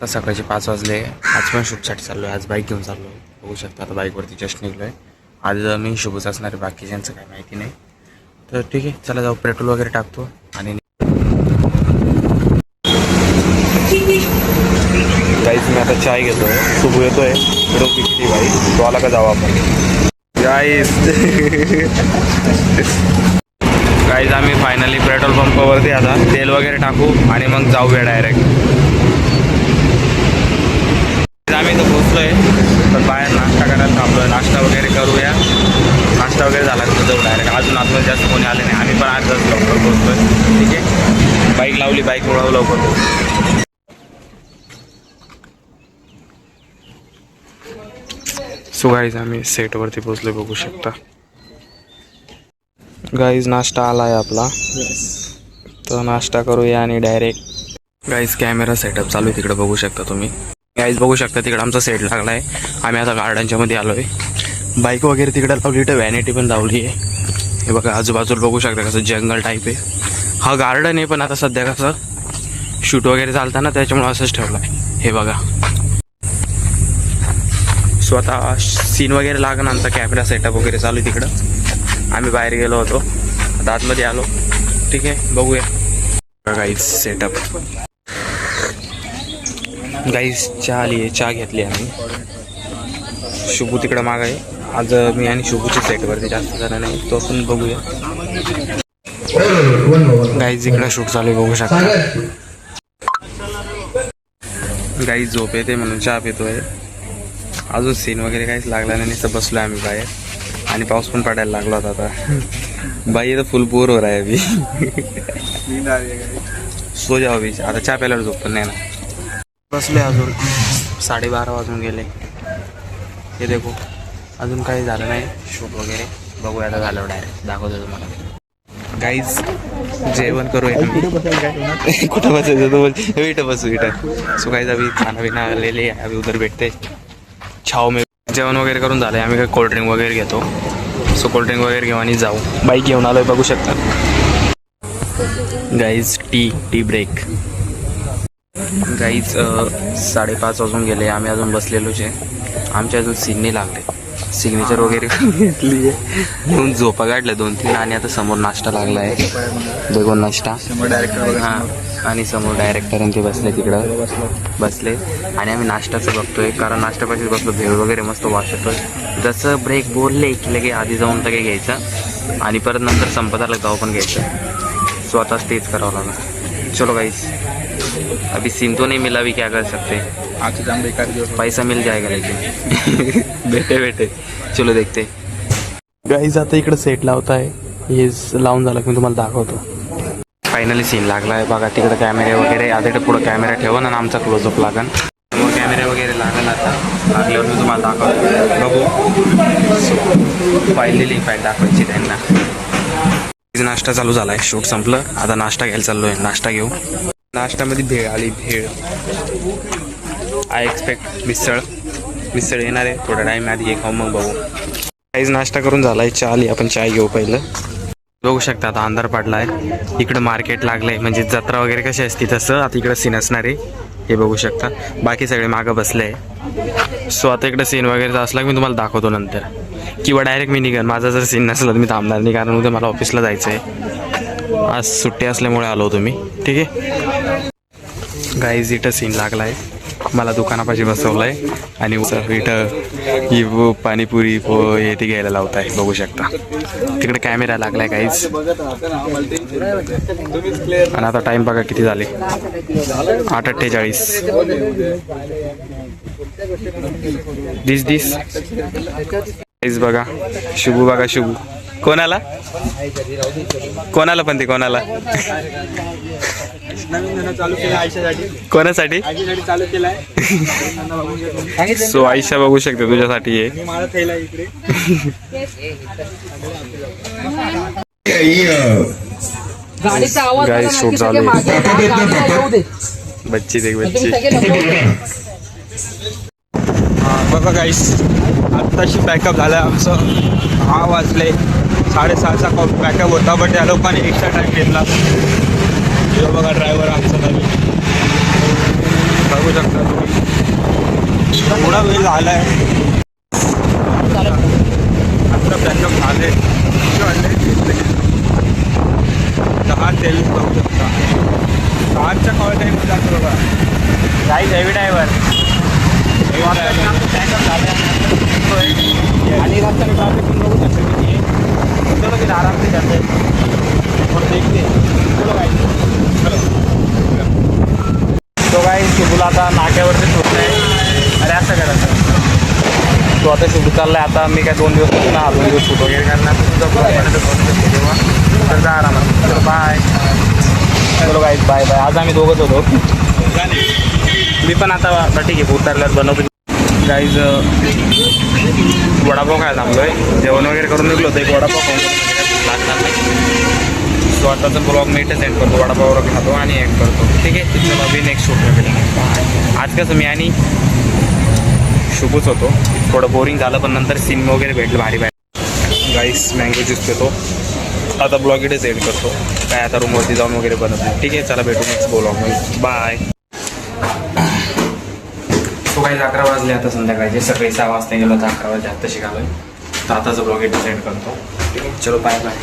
आता सकाळचे 5 वाजले. आज पण शूटसाठी चाललो आहे. आज बाईक घेऊन चाललो आहे. बघू शकता आता बाईकवरती जस्ट निघलो आहे. आज मी शुभच असणार आहे, बाकीच्यांचं काही माहिती नाही. तर ठीक आहे, चला जाऊ, पेट्रोल वगैरे टाकतो आणि गाईज मी आता चाय घेतो आहे. शुभ येतो आहे, व्हिडिओ किती बाई तो आला का जाऊ आपण गाईज. गाईज आम्ही फायनली पेट्रोल पंपावरती आता तेल वगैरे टाकू आणि मग जाऊया डायरेक्ट. आम्ही इथं पोचलोय, पण बाहेर नाश्ता करायला थांबलोय. नाश्ता वगैरे करूया. नाश्ता वगैरे झाला तर जाऊ डायरेक्ट. अजून आतमध्ये जास्त कोणी आले नाही. आम्ही पण आज जास्त लवकर पोचतोय. ठीक आहे, बाईक लावली, बाईक उडवू लवकर. सो गाईज आम्ही सेटवरती पोचलोय, बघू शकता. गाईज नाश्ता आला आहे आपला, तर नाश्ता करूया आणि डायरेक्ट. गाईज कॅमेरा सेटअप चालू आहे तिकडे, बघू शकता तुम्ही. गाईज बघू शकता तिकडे आमचा सेट लागला आहे. आम्ही आता गार्डनच्या मध्ये आलो आहे. बाईक वगैरे तिकडे लावली, तर व्हॅनिटी पण लावली आहे. हे बघा आजूबाजूला बघू शकता कसं जंगल टाईप आहे. हा गार्डन आहे, पण आता सध्या कसं शूट वगैरे चालतं ना, त्याच्यामुळे असंच ठेवलं आहे. हे बघा. सो आता सीन वगैरे लागणं, आमचा कॅमेरा सेटअप वगैरे चालू आहे तिकडं. आम्ही बाहेर गेलो होतो, आता आतमध्ये आलो. ठीक आहे, बघूया. Guys setup. गाईज चहा आली आहे, चहा घेतली आम्ही. शुभू तिकडं माग आहे. आज मी आणि शुभूच्या सेटवरती जास्त जण नाही, तो पण बघूया. गाईज इकडं शूट चालू आहे, बघू शकता. गाईज झोप येते म्हणून चहा पितोय. अजून सीन वगैरे काहीच लागला नाही, नुसतं बसलो आम्ही बाहेर. आणि पाऊस पण पडायला लागला होता. आता बाई तर फुल बोर हो रहा है अभी. सो जाओ अभी, आता चहा प्यायला झोप पण नाही ना. बसले अजून 12:30 वाजून गेले. हे देखो अजून काही झालं नाही शूट वगैरे. बघूया आता झालं, डायरेक्ट दाखवतो तुम्हाला. गाईज जेवण करूया. कुठं बसायचं तो, इथं बसू इथं. सो गाईज अभी खाना पिना ले अभी उधर भेटते छाव में. जेवण वगैरे करून झालं आहे. आम्ही काही कोल्ड्रिंक वगैरे घेतो. सो कोल्ड्रिंक वगैरे घेऊ आणि जाऊ. बाईक घेऊन आलो आहे, बघू शकता. Guys tea break. गाईज 5:30 वाजून गेले. आम्ही अजून बसलेलोच आहे. आमच्या अजून सीन नाही लागले. सिग्नेचर वगैरे घेतली आहे, घेऊन झोपा काढल्या 2-3. आणि आता समोर नाश्ता लागला आहे, बेगोन नाश्ता. हां, आणि समोर डायरेक्टर ते बसले तिकडं बसले. आणि आम्ही नाश्त्याचं बघतोय, कारण नाश्त्यापाशीच बसलो. भेळ वगैरे मस्त वास येतोय. जसं ब्रेक बोलले की लगे आधी जाऊन लगे घ्यायचं आणि परत नंतर संपत आलं जाऊ पण घ्यायचं. सो आता तेच करावं लागलं. चलो गाईस, अभी सीन तो नहीं मिला, अभी क्या कर सकते. पैसा मिल जाएगा लेकिन. बेटे चलो देखते. गाईज आता इकडं सेट लावत आहे. हे लावून झालं की मी तुम्हाला दाखवतो. फायनली सीन लागला आहे बघा. तिकडे कॅमेरे वगैरे, आता इकडे पुढं कॅमेरा ठेवा आणि आमचा क्लोजअप लागन. समोर कॅमेरे वगैरे लागेल. आता लागल्यावर मी तुम्हाला दाखवतो. बघू फायनली फाईल दाखवायची त्यांना. नाश्ता चालू झाला आहे, शूट संपलं. आता नाश्ता घ्यायला चाललो आहे. नाश्ता घेऊ. नाश्त्यामध्ये भेळ आली. भेळ आय एक्सपेक्ट मिसळ येणार आहे थोडा टाईम आधी. हे खाऊ मग बघू. काहीच नाश्ता करून झाला आहे. चहा आली, आपण चाय घेऊ पहिलं. बघू शकता आता अंधार पडला आहे. इकडं मार्केट लागलं आहे, म्हणजे जत्रा वगैरे कशी असते तसं आता इकडं सीन असणार आहे. हे बघू शकता. बाकी सगळे मागं बसले आहे. सो आता इकडं सीन वगैरे असला की मी तुम्हाला दाखवतो नंतर, किंवा डायरेक्ट मी निघन. माझा जर सीन नसला तर मी थांबणार नाही, कारण उद्या मला ऑफिसला जायचं आहे. आज सुट्टी असल्यामुळे आलो होतो मी. ठीक आहे गाईज, इथं सीन लागला आहे. मला दुकानापाशी बसवलं आहे आणि इथं पाणीपुरी हे ते घ्यायला लावत आहे. बघू शकता तिकडे कॅमेरा लागलाय गाईज. आणि आता टाइम बघा किती झाले, 8:48. दिस गाईज बघा. शुभू बघा, शुभू कोणाला पण ते कोणाला कोणासाठी चालू केलाय. सो आयशा बघू शकते तुझ्यासाठी आहे. गाईज शूट चालू आहे. बच्ची देख बच्ची. बघा गाईस, आत्ताशी पॅकअप झाला. असं 6 वाजले, 6:30चा पॅकअप होता, बट या लोकांनी एक्स्ट्रा टाईम घेतला. बघा ड्रायव्हर आमचा नवीन बघू शकता तुम्ही एवढा वेळ झाला आहे. आता बॅकअप झाले 10:23 बघू शकता. 7च्या कॉल टाईम जातो बघा. गाईज हेवी ड्रायव्हर आणि रास्ता ट्रॅफिक पण बघू शकता किती आहे. चलो फिर आराम से जाते हैं और देखते हैं. चलो गाइस. तो काय शुभूला आता नाक्यावरती शूट आहे. अरे असं करायचं तो आता शूट चाललाय. आता मी काय 2 दिवस ना 2 दिवस शूट वगैरे करणार. तुझं तेव्हा तर जा आरामात. चलो बाय. चलो गाईज बाय बाय. आज आम्ही दोघंच होतो. मी पण आता ठीक आहे उतरल्यावर बनवतो. गाईज वडापाव काय थांबलोय. जेवण वगैरे करून निघलो होतो. एक वडापाव खाऊन लागणार नाही. सो आताचा ब्लॉग मी इथं सेंड करतो. वडापाव वगैरे खातो आणि एंड करतो. ठीक आहे. चलो अभी नेक्स्ट शूट वगैरे. आज कसं मी आणि शुभूच होतो. थोडं बोरिंग झालं पण नंतर सीन वगैरे भेटलं भारी भारी. गाईस मँगो ज्यूस पितो. आता ब्लॉग इथेच एंड करतो. काय आता रूमवरती जाऊन वगैरे बनवतो. ठीक आहे. चला भेटू नेक्स्ट ब्लॉगमध्ये. बाय. तो काही 11 वाजले आता संध्याकाळचे. सकाळी 6 वाजता गेलो तर 11 वाजता शिकालोय. तर आताचा ब्लॉग इथे सेंड करतो. ठीक आहे. चलो बाय बाय.